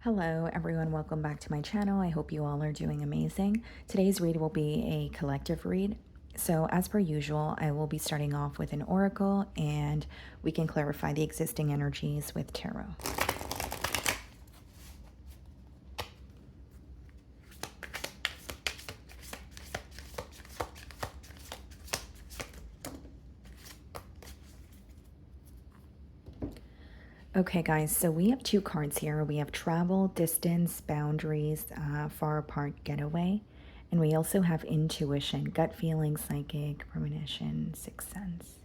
Hello everyone, welcome back to my channel. I hope you all are doing amazing. Today's read will be a collective read. So as per usual, I will be starting off with an oracle and we can clarify the existing energies with tarot. Okay guys, so we have two cards here. We have travel, distance, boundaries, far apart, getaway. And we also have intuition, gut feeling, psychic, premonition, sixth sense.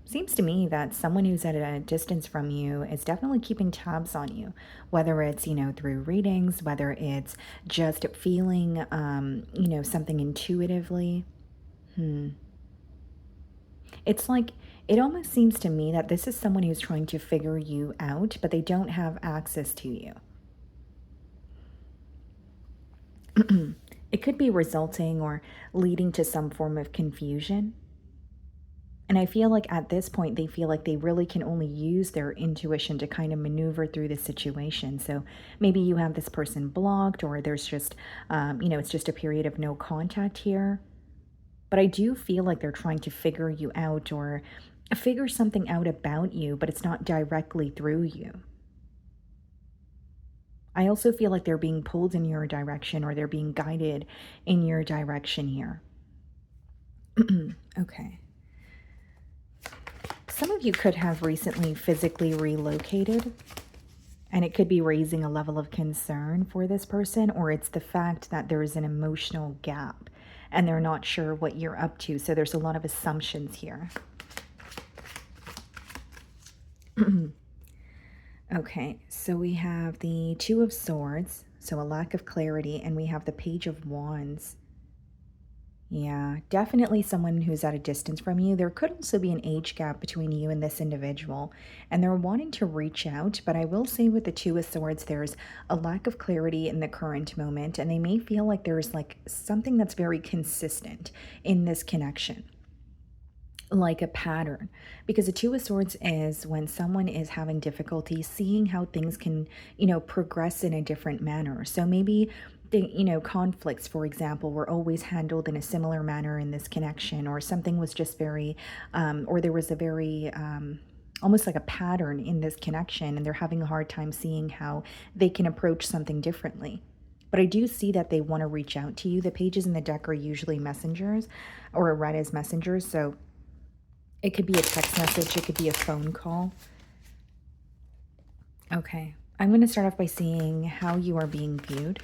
Seems to me that someone who's at a distance from you is definitely keeping tabs on you, whether it's, through readings, whether it's just feeling, something intuitively. It's like, it almost seems to me that this is someone who's trying to figure you out, but they don't have access to you. It could be resulting or leading to some form of confusion. And I feel like at this point, they feel like they really can only use their intuition to kind of maneuver through the situation. So maybe you have this person blocked, or there's just, it's just a period of no contact here. But I do feel like they're trying to figure you out or figure something out about you, but it's not directly through you. I also feel like they're being pulled in your direction or they're being guided in your direction here. Okay. Some of you could have recently physically relocated, and it could be raising a level of concern for this person, or it's the fact that there is an emotional gap and they're not sure what you're up to. So there's a lot of assumptions here. Okay, so we have the Two of Swords, so a lack of clarity, and we have the Page of Wands. Yeah, definitely someone who's at a distance from you. There could also be an age gap between you and this individual, and they're wanting to reach out. But I will say with the Two of Swords, there's a lack of clarity in the current moment, and they may feel like there's like something that's very consistent in this connection, like a pattern. Because the Two of Swords is when someone is having difficulty seeing how things can, progress in a different manner. So maybe conflicts, for example, were always handled in a similar manner in this connection, or something was just very, or there was a very, almost like a pattern in this connection, and they're having a hard time seeing how they can approach something differently. But I do see that they want to reach out to you. The pages in the deck are usually messengers or are read as messengers. So it could be a text message. It could be a phone call. Okay. I'm going to start off by seeing how you are being viewed.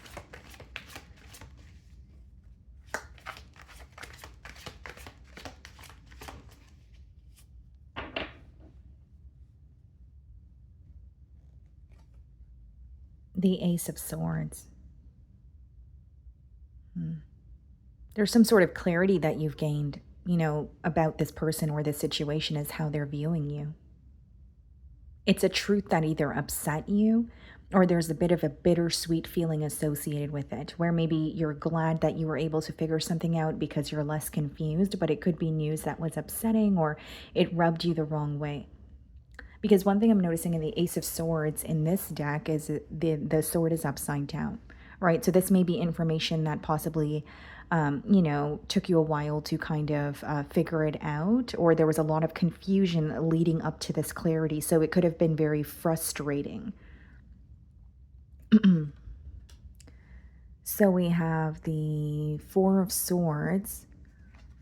The Ace of Swords. There's some sort of clarity that you've gained, about this person or this situation as how they're viewing you. It's a truth that either upset you or there's a bit of a bittersweet feeling associated with it, where maybe you're glad that you were able to figure something out because you're less confused, but it could be news that was upsetting or it rubbed you the wrong way. Because one thing I'm noticing in the Ace of Swords in this deck is the sword is upside down, right? So this may be information that possibly, took you a while to kind of figure it out, or there was a lot of confusion leading up to this clarity. So it could have been very frustrating. So we have the Four of Swords,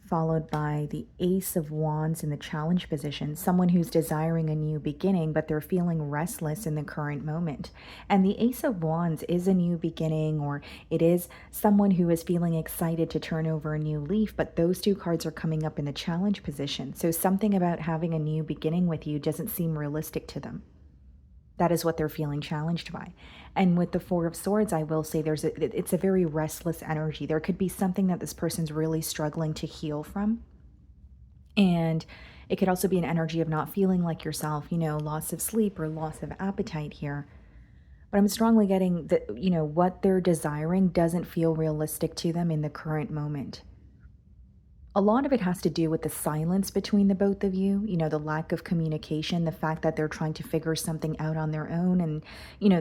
followed by the Ace of Wands in the challenge position, someone who's desiring a new beginning, but they're feeling restless in the current moment. And the Ace of Wands is a new beginning, or it is someone who is feeling excited to turn over a new leaf, but those two cards are coming up in the challenge position. So something about having a new beginning with you doesn't seem realistic to them. That is what they're feeling challenged by. And with the Four of Swords, I will say it's a very restless energy. There could be something that this person's really struggling to heal from. And it could also be an energy of not feeling like yourself, loss of sleep or loss of appetite here. But I'm strongly getting that, what they're desiring doesn't feel realistic to them in the current moment. A lot of it has to do with the silence between the both of you, the lack of communication, the fact that they're trying to figure something out on their own, and,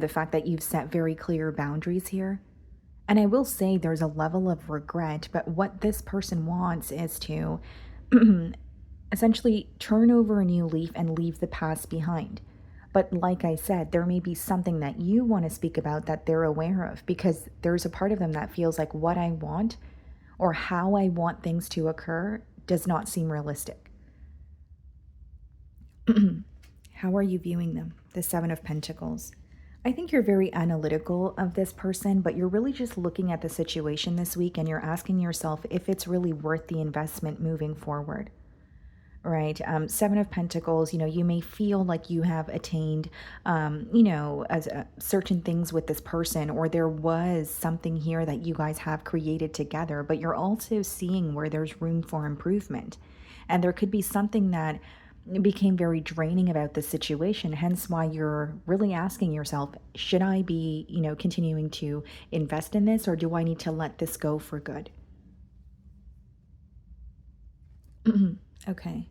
the fact that you've set very clear boundaries here. And I will say there's a level of regret, but what this person wants is to essentially turn over a new leaf and leave the past behind. But like I said, there may be something that you want to speak about that they're aware of, because there's a part of them that feels like what I want or how I want things to occur does not seem realistic. How are you viewing them? The Seven of Pentacles. I think you're very analytical of this person, but you're really just looking at the situation this week and you're asking yourself if it's really worth the investment moving forward. Right. Seven of Pentacles, you may feel like you have attained, as certain things with this person, or there was something here that you guys have created together, but you're also seeing where there's room for improvement. And there could be something that became very draining about this situation, hence why you're really asking yourself, should I be, continuing to invest in this, or do I need to let this go for good? Okay.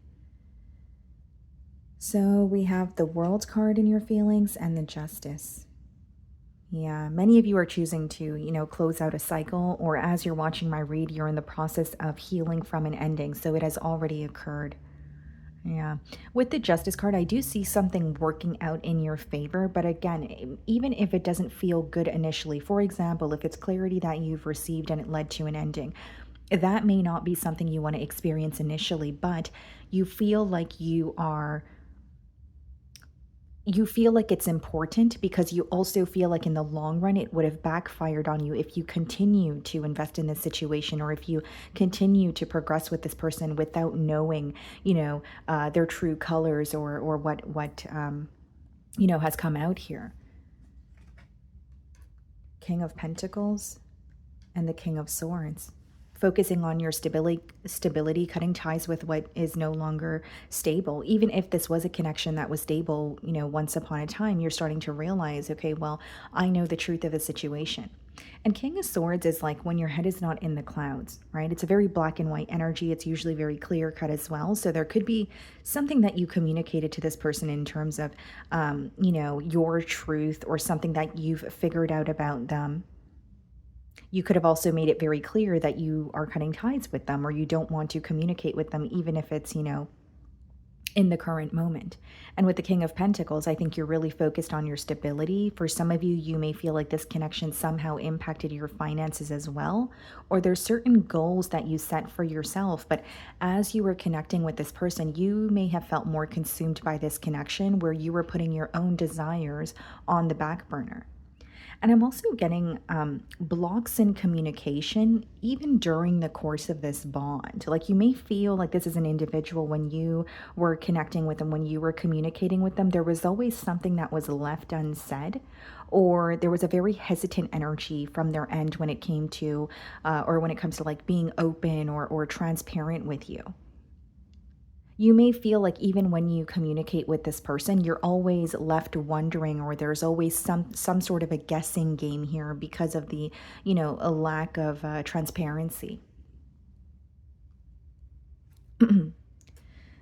So we have the World card in your feelings and the Justice. Yeah, many of you are choosing to, close out a cycle, or as you're watching my read, you're in the process of healing from an ending. So it has already occurred. Yeah. With the Justice card, I do see something working out in your favor. But again, even if it doesn't feel good initially, for example, if it's clarity that you've received and it led to an ending, that may not be something you want to experience initially, but you feel like it's important, because you also feel like in the long run it would have backfired on you if you continue to invest in this situation, or if you continue to progress with this person without knowing, their true colors, or what has come out here. King of Pentacles and the King of Swords. Focusing on your stability, cutting ties with what is no longer stable. Even if this was a connection that was stable, once upon a time, you're starting to realize, okay, well, I know the truth of the situation. And King of Swords is like when your head is not in the clouds, right? It's a very black and white energy. It's usually very clear cut as well. So there could be something that you communicated to this person in terms of, your truth, or something that you've figured out about them. You could have also made it very clear that you are cutting ties with them, or you don't want to communicate with them, even if it's, in the current moment. And with the King of Pentacles, I think you're really focused on your stability. For some of you, you may feel like this connection somehow impacted your finances as well, or there's certain goals that you set for yourself. But as you were connecting with this person, you may have felt more consumed by this connection, where you were putting your own desires on the back burner. And I'm also getting blocks in communication, even during the course of this bond. Like, you may feel like this is an individual, when you were connecting with them, when you were communicating with them, there was always something that was left unsaid, or there was a very hesitant energy from their end when it came to, or when it comes to like being open or transparent with you. You may feel like even when you communicate with this person, you're always left wondering, or there's always some sort of a guessing game here because of the, a lack of transparency.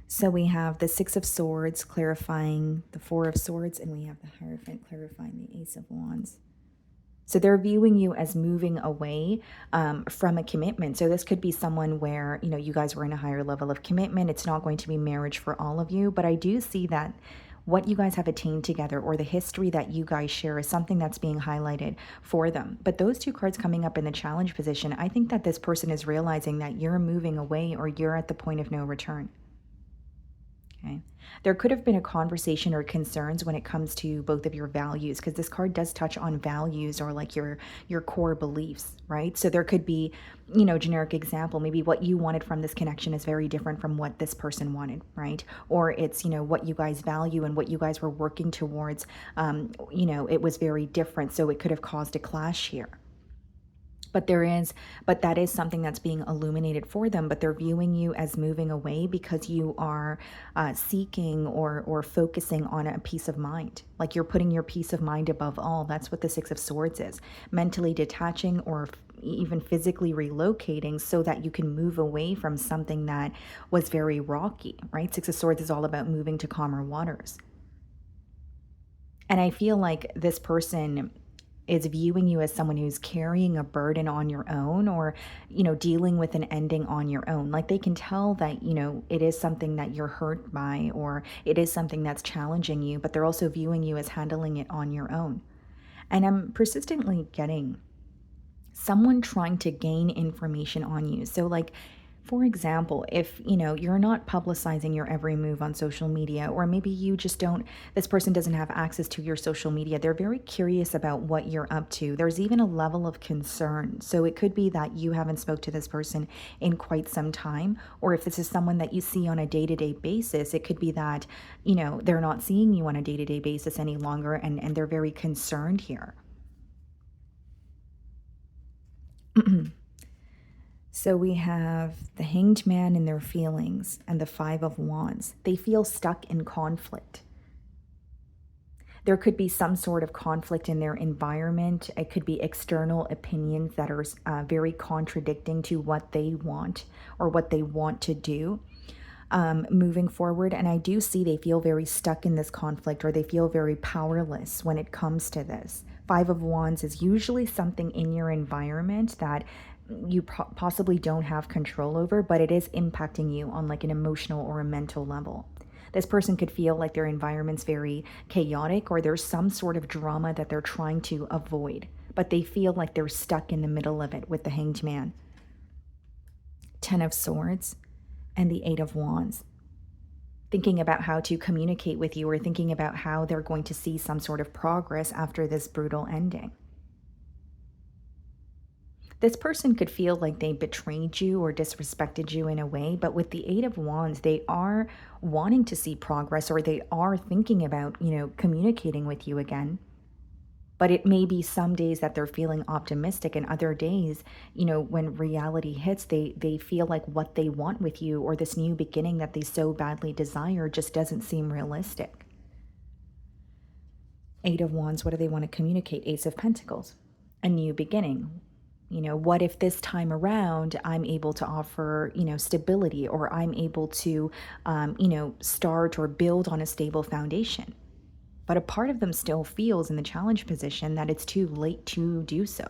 So we have the Six of Swords clarifying the Four of Swords, and we have the Hierophant clarifying the Ace of Wands. So they're viewing you as moving away from a commitment. So this could be someone where, you guys were in a higher level of commitment. It's not going to be marriage for all of you, but I do see that what you guys have attained together, or the history that you guys share, is something that's being highlighted for them. But those two cards coming up in the challenge position, I think that this person is realizing that you're moving away, or you're at the point of no return. Okay. There could have been a conversation or concerns when it comes to both of your values, because this card does touch on values, or like your core beliefs, right? So there could be, generic example, maybe what you wanted from this connection is very different from what this person wanted, right? Or it's, what you guys value and what you guys were working towards, it was very different. So it could have caused a clash here. But that is something that's being illuminated for them, but they're viewing you as moving away because you are seeking or focusing on a peace of mind. Like, you're putting your peace of mind above all. That's what the Six of Swords is. Mentally detaching, or, even physically relocating so that you can move away from something that was very rocky, right? Six of Swords is all about moving to calmer waters. And I feel like this person is viewing you as someone who's carrying a burden on your own, or, dealing with an ending on your own. Like they can tell that, it is something that you're hurt by, or it is something that's challenging you, but they're also viewing you as handling it on your own. And I'm persistently getting someone trying to gain information on you. So, like, for example, if you're not publicizing your every move on social media, or maybe you just don't, this person doesn't have access to your social media, they're very curious about what you're up to. There's even a level of concern. So it could be that you haven't spoke to this person in quite some time, or if this is someone that you see on a day-to-day basis, it could be that they're not seeing you on a day-to-day basis any longer, and they're very concerned here. So we have the Hanged Man and their feelings, and the Five of Wands. They feel stuck in conflict. There could be some sort of conflict in their environment. It could be external opinions that are very contradicting to what they want or what they want to do moving forward. And I do see they feel very stuck in this conflict, or they feel very powerless when it comes to this. Five of Wands is usually something in your environment that you possibly don't have control over, but it is impacting you on like an emotional or a mental level. This person could feel like their environment's very chaotic, or there's some sort of drama that they're trying to avoid, but they feel like they're stuck in the middle of it with the Hanged Man. Ten of Swords and the Eight of Wands. Thinking about how to communicate with you, or thinking about how they're going to see some sort of progress after this brutal ending. This person could feel like they betrayed you or disrespected you in a way, but with the Eight of Wands, they are wanting to see progress, or they are thinking about, communicating with you again. But it may be some days that they're feeling optimistic, and other days, when reality hits, they feel like what they want with you, or this new beginning that they so badly desire, just doesn't seem realistic. Eight of Wands, what do they want to communicate? Ace of Pentacles, a new beginning. What if this time around I'm able to offer, stability, or I'm able to, start or build on a stable foundation? But a part of them still feels in the challenge position that it's too late to do so.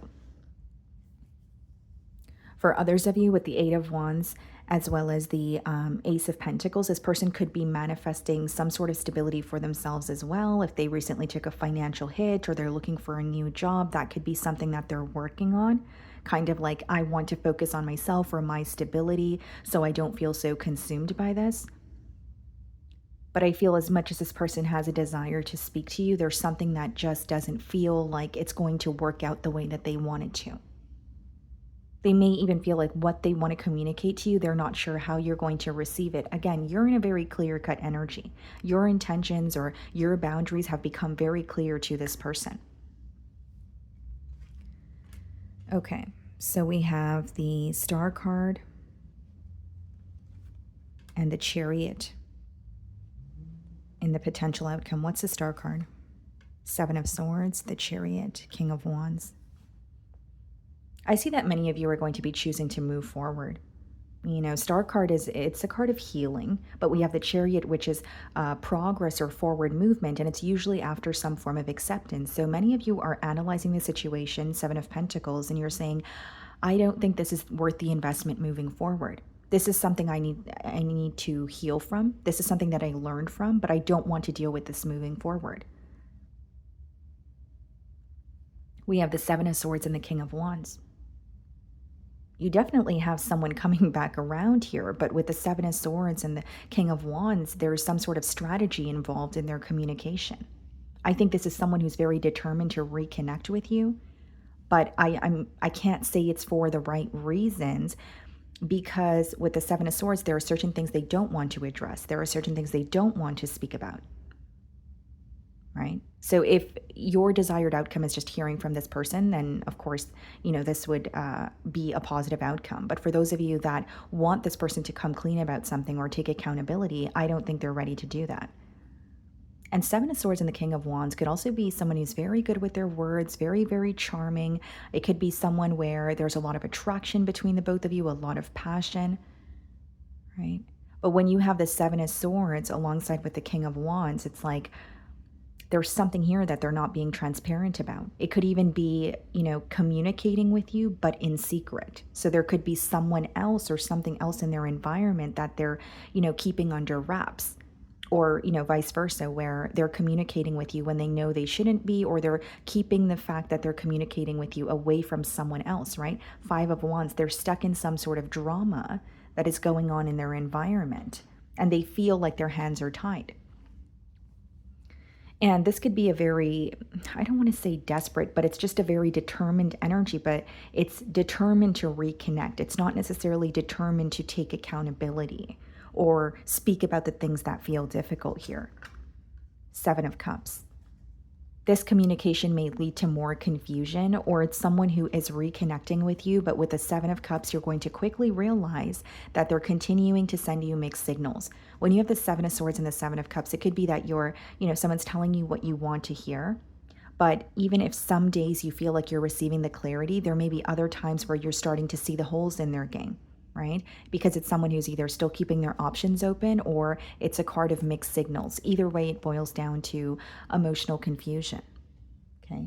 For others of you with the Eight of Wands, as well as the Ace of Pentacles, this person could be manifesting some sort of stability for themselves as well. If they recently took a financial hit, or they're looking for a new job, that could be something that they're working on. Kind of like, I want to focus on myself or my stability so I don't feel so consumed by this. But I feel as much as this person has a desire to speak to you, there's something that just doesn't feel like it's going to work out the way that they wanted to. They may even feel like what they want to communicate to you, they're not sure how you're going to receive it. Again, you're in a very clear-cut energy. Your intentions or your boundaries have become very clear to this person. Okay, so we have the Star card and the Chariot in the potential outcome. What's the Star card? Seven of Swords, the Chariot, King of Wands. I see that many of you are going to be choosing to move forward. Star card it's a card of healing, but we have the Chariot, which is progress or forward movement, and it's usually after some form of acceptance. So many of you are analyzing the situation, Seven of Pentacles, and you're saying, I don't think this is worth the investment moving forward. This is something I need to heal from. This is something that I learned from, but I don't want to deal with this moving forward. We have the Seven of Swords and the King of Wands. You definitely have someone coming back around here, but with the Seven of Swords and the King of Wands, there's some sort of strategy involved in their communication. I think this is someone who's very determined to reconnect with you, but I can't say it's for the right reasons, because with the Seven of Swords, there are certain things they don't want to address. There are certain things they don't want to speak about. Right? So if your desired outcome is just hearing from this person, then of course, this would be a positive outcome. But for those of you that want this person to come clean about something or take accountability, I don't think they're ready to do that. And Seven of Swords and the King of Wands could also be someone who's very good with their words, very, very charming. It could be someone where there's a lot of attraction between the both of you, a lot of passion, right? But when you have the Seven of Swords alongside with the King of Wands, it's like there's something here that they're not being transparent about. It could even be, communicating with you, but in secret. So there could be someone else or something else in their environment that they're, keeping under wraps. Or, vice versa, where they're communicating with you when they know they shouldn't be, or they're keeping the fact that they're communicating with you away from someone else, right? Five of Wands, they're stuck in some sort of drama that is going on in their environment, and they feel like their hands are tied. And this could be a very, I don't want to say desperate, but it's just a very determined energy, but it's determined to reconnect. It's not necessarily determined to take accountability or speak about the things that feel difficult here. Seven of Cups. This communication may lead to more confusion, or it's someone who is reconnecting with you, but with the Seven of Cups, you're going to quickly realize that they're continuing to send you mixed signals. When you have the Seven of Swords and the Seven of Cups, it could be that someone's telling you what you want to hear. But even if some days you feel like you're receiving the clarity, there may be other times where you're starting to see the holes in their game, right? Because it's someone who's either still keeping their options open, or it's a card of mixed signals. Either way, it boils down to emotional confusion. Okay.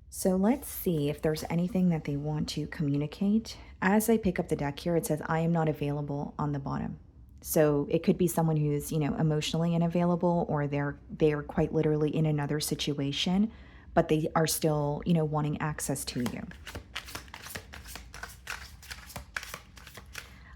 So let's see if there's anything that they want to communicate. As I pick up the deck here, it says, I am not available on the bottom. So it could be someone who's, emotionally unavailable, or they're quite literally in another situation, but they are still, wanting access to you.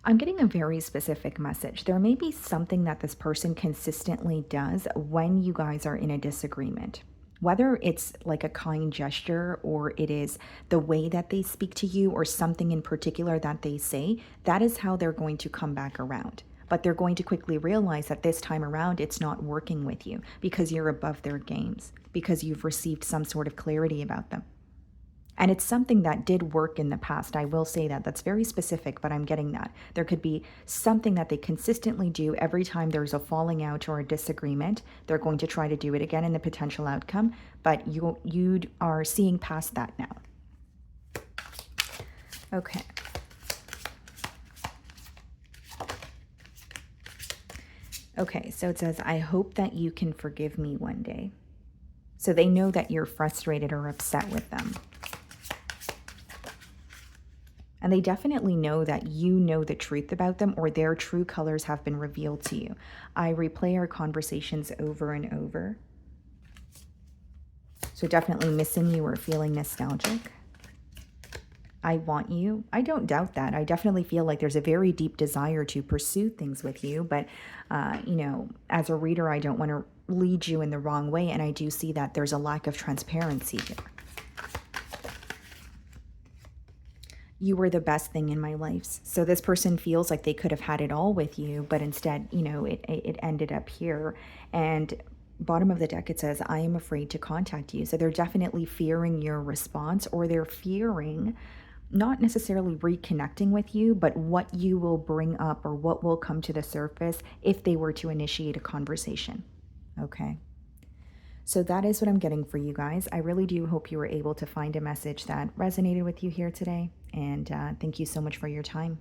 I'm getting a very specific message. There may be something that this person consistently does when you guys are in a disagreement. Whether it's like a kind gesture, or it is the way that they speak to you, or something in particular that they say, that is how they're going to come back around. But they're going to quickly realize that this time around, it's not working with you because you're above their games, because you've received some sort of clarity about them. And it's something that did work in the past. I will say that. That's very specific, but I'm getting that. There could be something that they consistently do every time there's a falling out or a disagreement. They're going to try to do it again in the potential outcome, but you are seeing past that now. Okay. Okay, so it says, I hope that you can forgive me one day. So they know that you're frustrated or upset with them. And they definitely know that you know the truth about them, or their true colors have been revealed to you. I replay our conversations over and over. So definitely missing you or feeling nostalgic. I want you. I don't doubt that. I definitely feel like there's a very deep desire to pursue things with you. But, as a reader, I don't want to lead you in the wrong way. And I do see that there's a lack of transparency here. You were the best thing in my life. So this person feels like they could have had it all with you, but instead, it ended up here. And bottom of the deck, it says, I am afraid to contact you. So they're definitely fearing your response, or they're fearing not necessarily reconnecting with you, but what you will bring up or what will come to the surface if they were to initiate a conversation. Okay. So that is what I'm getting for you guys. I really do hope you were able to find a message that resonated with you here today. And thank you so much for your time.